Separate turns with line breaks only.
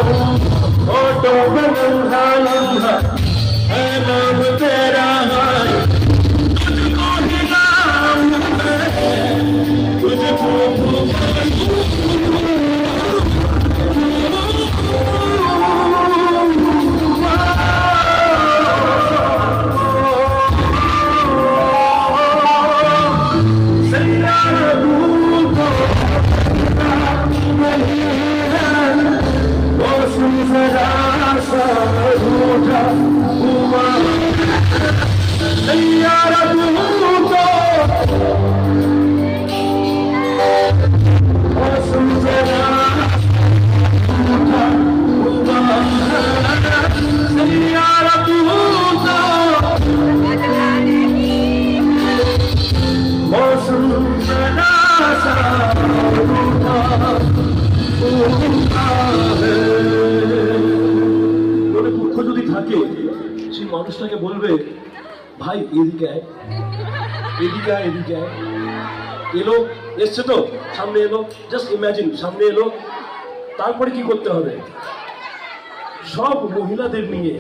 Photo लम्हा लम्हा है नाम तेरा है, तुझको ही नाम है, तुझको যদি থাকে সেই মানুষটাকে বলবে ভাই এদিকে আয়, এদিকে আয়, এদিকে আয়। এলো, এসছে তো সামনে এলো, জাস্ট ইমাজিন সামনে এলো, তারপরে কি করতে হবে? সব মহিলাদের নিয়ে